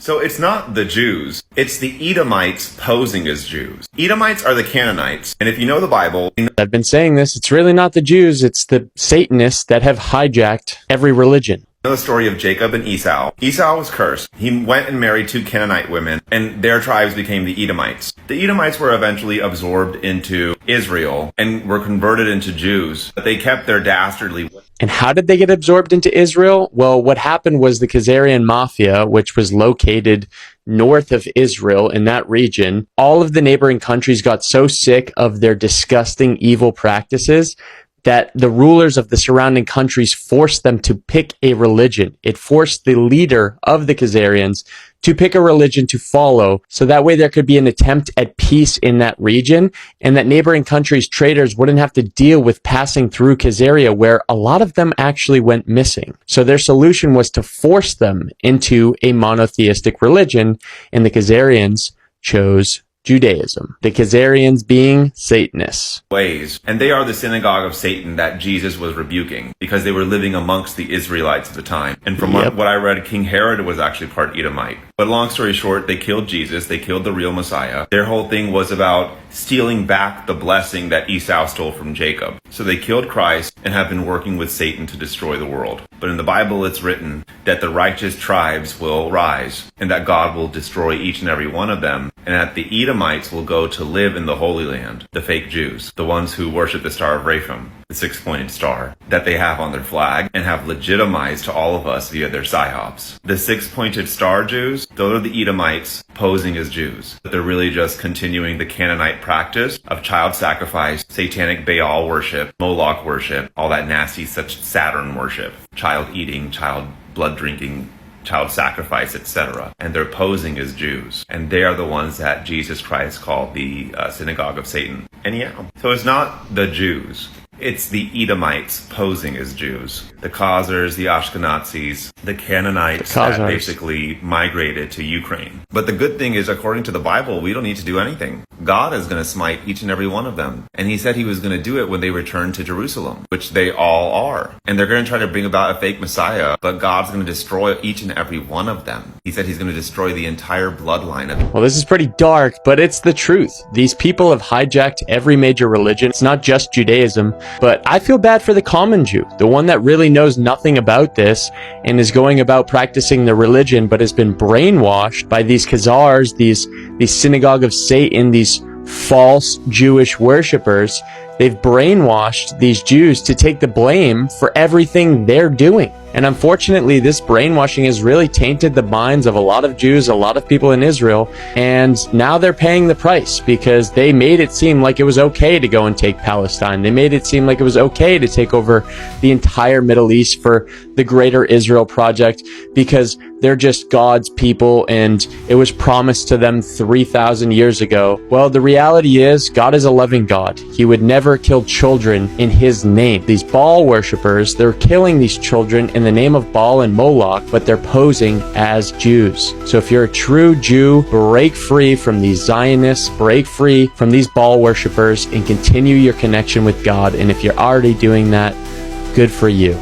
So it's not the Jews, it's the Edomites posing as Jews. Edomites are the Canaanites, and if you know the Bible, I've been saying this, it's really not the Jews, it's the Satanists that have hijacked every religion. know the story of Jacob and Esau. Esau was cursed. He went and married 2 Canaanite women, and their tribes became the Edomites. The Edomites were eventually absorbed into Israel and were converted into Jews, but they kept their dastardly. And how did they get absorbed into Israel? Well, what happened was the Khazarian Mafia, which was located north of Israel in that region, all of the neighboring countries got so sick of their disgusting evil practices that the rulers of the surrounding countries forced them to pick a religion. It forced the leader of the Khazarians to pick a religion to follow, so that way there could be an attempt at peace in that region, and that neighboring countries' traders wouldn't have to deal with passing through Khazaria, where a lot of them actually went missing. So their solution was to force them into a monotheistic religion, and the Khazarians chose Judaism, the Khazarians being Satanists. Ways. And they are the synagogue of Satan that Jesus was rebuking because they were living amongst the Israelites at the time. And from what I read, King Herod was actually part Edomite. But long story short, they killed Jesus. They killed the real Messiah. Their whole thing was about stealing back the blessing that Esau stole from Jacob. So they killed Christ and have been working with Satan to destroy the world. But in the Bible, it's written that the righteous tribes will rise and that God will destroy each and every one of them, and that the Edomites will go to live in the Holy Land, the fake Jews, the ones who worship the Star of Rapham, the 6-pointed star that they have on their flag and have legitimized to all of us via their psyops. The 6-pointed star Jews, those are the Edomites posing as Jews. But they're really just continuing the Canaanite practice of child sacrifice, satanic Baal worship, Moloch worship, all that nasty such Saturn worship, child eating, child blood drinking, child sacrifice, etc. And they're posing as Jews. And they are the ones that Jesus Christ called the synagogue of Satan. And so it's not the Jews. It's the Edomites posing as Jews. The Khazars, the Ashkenazis, the Canaanites that basically migrated to Ukraine. But the good thing is, according to the Bible, we don't need to do anything. God is going to smite each and every one of them. And he said he was going to do it when they return to Jerusalem, which they all are. And they're going to try to bring about a fake Messiah, but God's going to destroy each and every one of them. He said he's going to destroy the entire bloodline of. Well, this is pretty dark, but it's the truth. These people have hijacked every major religion. It's not just Judaism. But I feel bad for the common Jew, the one that really knows nothing about this and is going about practicing the religion, but has been brainwashed by these Khazars, these synagogue of Satan, these false Jewish worshipers. They've brainwashed these Jews to take the blame for everything they're doing. And unfortunately, this brainwashing has really tainted the minds of a lot of Jews, a lot of people in Israel, and now they're paying the price because they made it seem like it was okay to go and take Palestine. They made it seem like it was okay to take over the entire Middle East for the Greater Israel Project because they're just God's people and it was promised to them 3,000 years ago. Well, the reality is God is a loving God. He would never kill children in his name. These Baal worshippers, they're killing these children in the name of Baal and Moloch, but they're posing as Jews. So if you're a true Jew, break free from these Zionists, break free from these Baal worshippers, and continue your connection with God. And if you're already doing that, good for you.